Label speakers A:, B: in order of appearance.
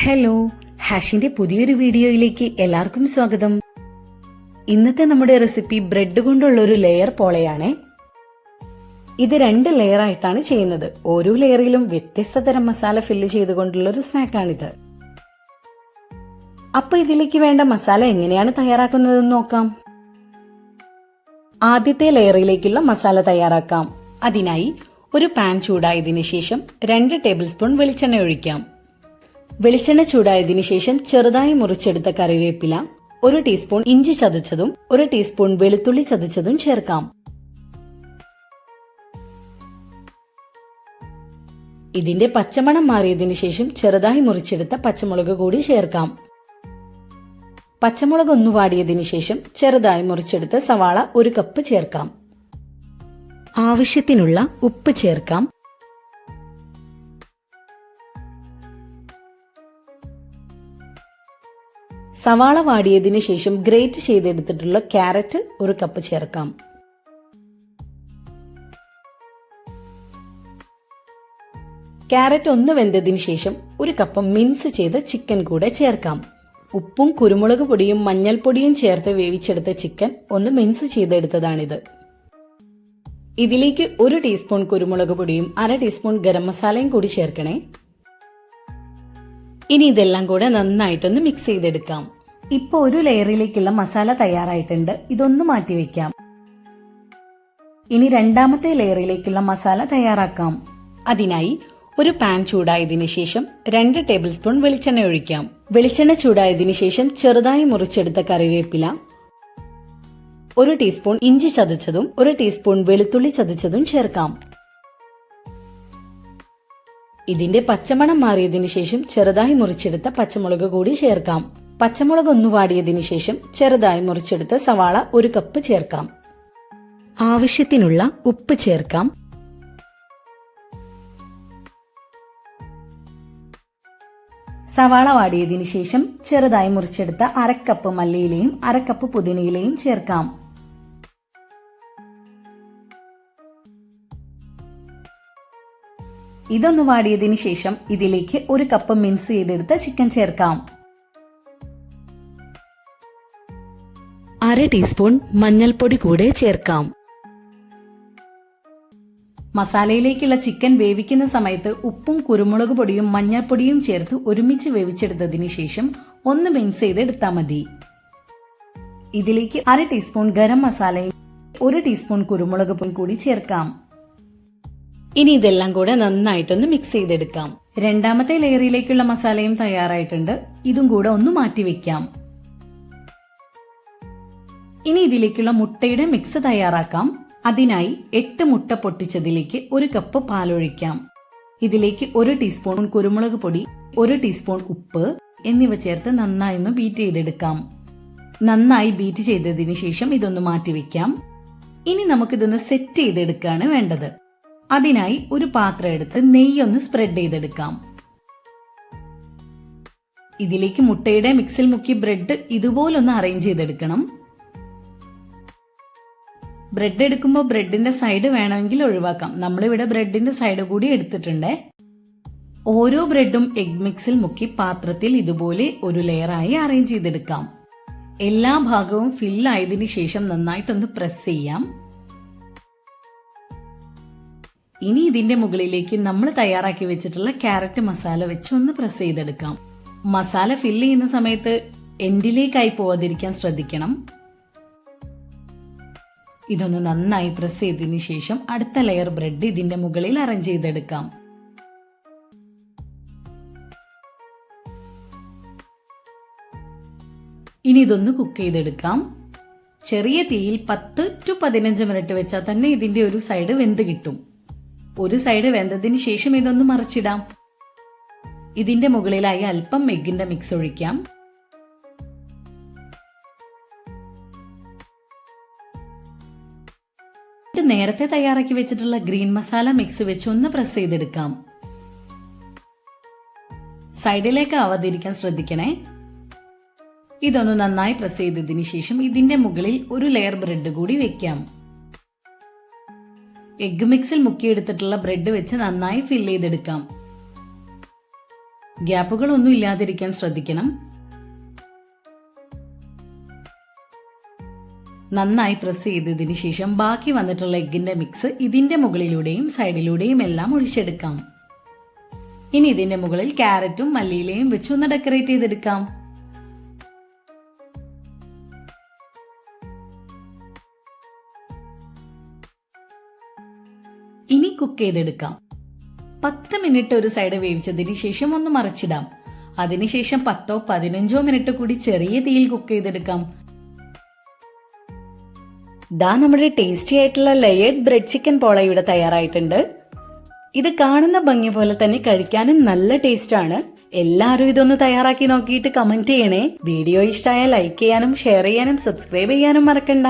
A: Hello, ഹാഷിന്റെ പുതിയൊരു വീഡിയോയിലേക്ക് എല്ലാവർക്കും സ്വാഗതം. ഇന്നത്തെ നമ്മുടെ റെസിപ്പി ബ്രെഡ് കൊണ്ടുള്ള ഒരു ലെയർ പോളയാണേ. ഇത് 2 ലെയർ ആയിട്ടാണ് ചെയ്യുന്നത്. ഓരോ ലെയറിലും വ്യത്യസ്ത തരം മസാല ഫില്ല് ചെയ്തുകൊണ്ടുള്ള ഒരു സ്നാക്കാണിത്. അപ്പൊ ഇതിലേക്ക് വേണ്ട മസാല എങ്ങനെയാണ് തയ്യാറാക്കുന്നതെന്ന് നോക്കാം. ആദ്യത്തെ ലെയറിലേക്കുള്ള മസാല തയ്യാറാക്കാം. അതിനായി ഒരു പാൻ ചൂടായതിനു ശേഷം 2 ടേബിൾ സ്പൂൺ വെളിച്ചെണ്ണ ഒഴിക്കാം. വെളിച്ചെണ്ണ ചൂടായതിനു ശേഷം ചെറുതായി മുറിച്ചെടുത്ത കറിവേപ്പില, 1 ടീസ്പൂൺ ഇഞ്ചി ചതച്ചതും 1 ടീസ്പൂൺ വെളുത്തുള്ളി ചതച്ചതും ചേർക്കാം. ഇതിന്റെ പച്ചമണം മാറിയതിനു ശേഷം ചെറുതായി മുറിച്ചെടുത്ത പച്ചമുളക് കൂടി ചേർക്കാം. പച്ചമുളക് ഒന്ന് വാടിയതിനു ശേഷം ചെറുതായി മുറിച്ചെടുത്ത സവാള 1 കപ്പ് ചേർക്കാം. ആവശ്യത്തിനുള്ള ഉപ്പ് ചേർക്കാം. സവാള വാടിയതിനു ശേഷം ഗ്രേറ്റ് ചെയ്തെടുത്തിട്ടുള്ള ക്യാരറ്റ് 1 കപ്പ് ചേർക്കാം. ക്യാരറ്റ് ഒന്ന് വെന്തതിനു ശേഷം 1 കപ്പ് മിൻസ് ചെയ്ത ചിക്കൻ കൂടെ ചേർക്കാം. ഉപ്പും കുരുമുളക് പൊടിയും മഞ്ഞൾപ്പൊടിയും ചേർത്ത് വേവിച്ചെടുത്ത ചിക്കൻ ഒന്ന് മിൻസ് ചെയ്തെടുത്തതാണിത്. ഇതിലേക്ക് 1 ടീസ്പൂൺ കുരുമുളക് പൊടിയും 1/2 ടീസ്പൂൺ ഗരം മസാലയും കൂടി ചേർക്കണേ. ഇനി ഇതെല്ലാം കൂടെ നന്നായിട്ടൊന്ന് മിക്സ് ചെയ്തെടുക്കാം. ഇപ്പൊ ഒരു ലെയറിലേക്കുള്ള മസാല തയ്യാറായിട്ടുണ്ട്. ഇതൊന്ന് മാറ്റിവെക്കാം. ഇനി രണ്ടാമത്തെ ലെയറിലേക്കുള്ള മസാല തയ്യാറാക്കാം. അതിനായി ഒരു പാൻ ചൂടായതിനു ശേഷം 2 ടേബിൾ സ്പൂൺ വെളിച്ചെണ്ണ ഒഴിക്കാം. വെളിച്ചെണ്ണ ചൂടായതിനു ശേഷം ചെറുതായി മുറിച്ചെടുത്ത കറിവേപ്പില, 1 ടീസ്പൂൺ ഇഞ്ചി ചതച്ചതും 1 ടീസ്പൂൺ വെളുത്തുള്ളി ചതച്ചതും ചേർക്കാം. ഇതിന്റെ പച്ചമണം മാറിയതിനു ശേഷം ചെറുതായി മുറിച്ചെടുത്ത പച്ചമുളക് കൂടി ചേർക്കാം. പച്ചമുളക് ഒന്ന് വാടിയതിനു ശേഷം ചെറുതായി മുറിച്ചെടുത്ത സവാള 1 കപ്പ് ചേർക്കാം. ആവശ്യത്തിനുള്ള ഉപ്പ് ചേർക്കാം. സവാള വാടിയതിനു ശേഷം ചെറുതായി മുറിച്ചെടുത്ത 1/2 കപ്പ് മല്ലിയിലയും 1/2 കപ്പ് പുതിനയിലയും ചേർക്കാം. ഇതൊന്ന് വാടിയതിനു ശേഷം ഇതിലേക്ക് 1 കപ്പ് മിൻസ് ചെയ്തെടുത്ത ചിക്കൻ ചേർക്കാം. 1/2 ടീസ്പൂൺ മഞ്ഞൾപ്പൊടി കൂടെ ചേർക്കാം. മസാലയിലേക്കുള്ള ചിക്കൻ വേവിക്കുന്ന സമയത്ത് ഉപ്പും കുരുമുളക് പൊടിയും മഞ്ഞൾപ്പൊടിയും ചേർത്ത് ഒരുമിച്ച് വേവിച്ചെടുത്തതിനു ശേഷം ഒന്ന് മിക്സ് ചെയ്തെടുത്താൽ മതി. ഇതിലേക്ക് 1/2 ടീസ്പൂൺ ഗരം മസാലയും 1 ടീസ്പൂൺ കുരുമുളക് പൊടി കൂടി ചേർക്കാം. ഇനി ഇതെല്ലാം കൂടെ നന്നായിട്ടൊന്ന് മിക്സ് ചെയ്തെടുക്കാം. രണ്ടാമത്തെ ലെയറിലേക്കുള്ള മസാലയും തയ്യാറായിട്ടുണ്ട്. ഇതും കൂടെ ഒന്ന് മാറ്റിവെക്കാം. ഇനി ഇതിലേക്കുള്ള മുട്ടയുടെ മിക്സ് തയ്യാറാക്കാം. അതിനായി 8 മുട്ട പൊട്ടിച്ചതിലേക്ക് 1 കപ്പ് പാലൊഴിക്കാം. ഇതിലേക്ക് 1 ടീസ്പൂൺ കുരുമുളക് പൊടി, 1 ടീസ്പൂൺ ഉപ്പ് എന്നിവ ചേർത്ത് നന്നായി ഒന്ന് ബീറ്റ് ചെയ്തെടുക്കാം. നന്നായി ബീറ്റ് ചെയ്തതിനു ശേഷം ഇതൊന്ന് മാറ്റിവെക്കാം. ഇനി നമുക്കിതൊന്ന് സെറ്റ് ചെയ്തെടുക്കുകയാണ് വേണ്ടത്. അതിനായി ഒരു പാത്രം എടുത്ത് നെയ്യൊന്ന് സ്പ്രെഡ് ചെയ്തെടുക്കാം. ഇതിലേക്ക് മുട്ടയുടെ മിക്സിൽ മുക്കി ബ്രെഡ് ഇതുപോലൊന്ന് അറേഞ്ച് ചെയ്തെടുക്കണം. ബ്രെഡ് എടുക്കുമ്പോൾ ബ്രെഡിന്റെ സൈഡ് വേണമെങ്കിൽ ഒഴിവാക്കാം. നമ്മളിവിടെ ബ്രെഡിന്റെ സൈഡ് കൂടി എടുത്തിട്ടുണ്ട്. ഓരോ ബ്രെഡും എഗ് മിക്സിൽ മുക്കി പാത്രത്തിൽ ഇതുപോലെ ഒരു ലെയറായി അറേഞ്ച് ചെയ്തെടുക്കാം. എല്ലാ ഭാഗവും ഫില്ലായതിനു ശേഷം നന്നായിട്ടൊന്ന് പ്രസ് ചെയ്യാം. ഇനി ഇതിന്റെ മുകളിലേക്ക് നമ്മൾ തയ്യാറാക്കി വെച്ചിട്ടുള്ള ക്യാരറ്റ് മസാല വെച്ച് ഒന്ന് പ്രസ് ചെയ്തെടുക്കാം. മസാല ഫില്ല് ചെയ്യുന്ന സമയത്ത് എൻഡിലേക്കായി പോവാതിരിക്കാൻ ശ്രദ്ധിക്കണം. ഇതൊന്ന് നന്നായി പ്രസ് ചെയ്തതിനു ശേഷം അടുത്ത ലെയർ ബ്രെഡ് ഇതിന്റെ മുകളിൽ അറേഞ്ച് ചെയ്തെടുക്കാം. ഇനി ഇതൊന്ന് കുക്ക് ചെയ്തെടുക്കാം. ചെറിയ തീയിൽ 10 to 15 മിനിറ്റ് വെച്ചാൽ തന്നെ ഇതിന്റെ ഒരു സൈഡ് വെന്ത് കിട്ടും. ഒരു സൈഡ് വെന്തതിന് ശേഷം ഇതൊന്ന് മറിച്ചിടാം. ഇതിന്റെ മുകളിലായി അല്പം എഗ്ഗിന്റെ മിക്സ് ഒഴിക്കാം. നേരത്തെ തയ്യാറാക്കി വെച്ചിട്ടുള്ള ഗ്രീൻ മസാല മിക്സ് വെച്ച് ഒന്ന് പ്രസ് ചെയ്തെടുക്കാം. സൈഡിലേക്ക് ആവാതിരിക്കാൻ ശ്രദ്ധിക്കണേ. ഇതൊന്ന് നന്നായി പ്രസ് ചെയ്തതിനു ശേഷം ഇതിന്റെ മുകളിൽ ഒരു ലെയർ ബ്രെഡ് കൂടി വെക്കാം. എഗ് മിക്സിൽ മുക്കിയെടുത്തിട്ടുള്ള ബ്രെഡ് വെച്ച് നന്നായി ഫില്ല് ചെയ്തെടുക്കാം. ഗ്യാപ്പുകളൊന്നും ഇല്ലാതിരിക്കാൻ ശ്രദ്ധിക്കണം. നന്നായി പ്രസ് ചെയ്തതിന് ശേഷം ബാക്കി വന്നിട്ടുള്ള എഗ്ഗിന്റെ മിക്സ് ഇതിന്റെ മുകളിലൂടെയും സൈഡിലൂടെയും എല്ലാം ഒഴിച്ചെടുക്കാം. ഇനി ഇതിന്റെ മുകളിൽ ക്യാരറ്റും മല്ലിയിലയും വെച്ച് ഒന്ന് ഡെക്കറേറ്റ് ചെയ്തെടുക്കാം. ഇനി കുക്ക് ചെയ്തെടുക്കാം. 10 മിനിറ്റ് ഒരു സൈഡ് വേവിച്ചതിന് ശേഷം ഒന്ന് മറിച്ചിടാം. അതിനുശേഷം 10-15 മിനിറ്റ് കൂടി ചെറിയ തീയിൽ കുക്ക് ചെയ്തെടുക്കാം. ദാ നമ്മുടെ ടേസ്റ്റി ആയിട്ടുള്ള ലെയേർഡ് ബ്രെഡ് ചിക്കൻ പോള ഇവിടെ തയ്യാറായിട്ടുണ്ട്. ഇത് കാണുന്ന ഭംഗി പോലെ തന്നെ കഴിക്കാനും നല്ല ടേസ്റ്റ് ആണ്. എല്ലാവരും ഇതൊന്ന് തയ്യാറാക്കി നോക്കിയിട്ട് കമന്റ് ചെയ്യണേ. വീഡിയോ ഇഷ്ടമായാൽ ലൈക്ക് ചെയ്യാനും ഷെയർ ചെയ്യാനും സബ്സ്ക്രൈബ് ചെയ്യാനും മറക്കണ്ട.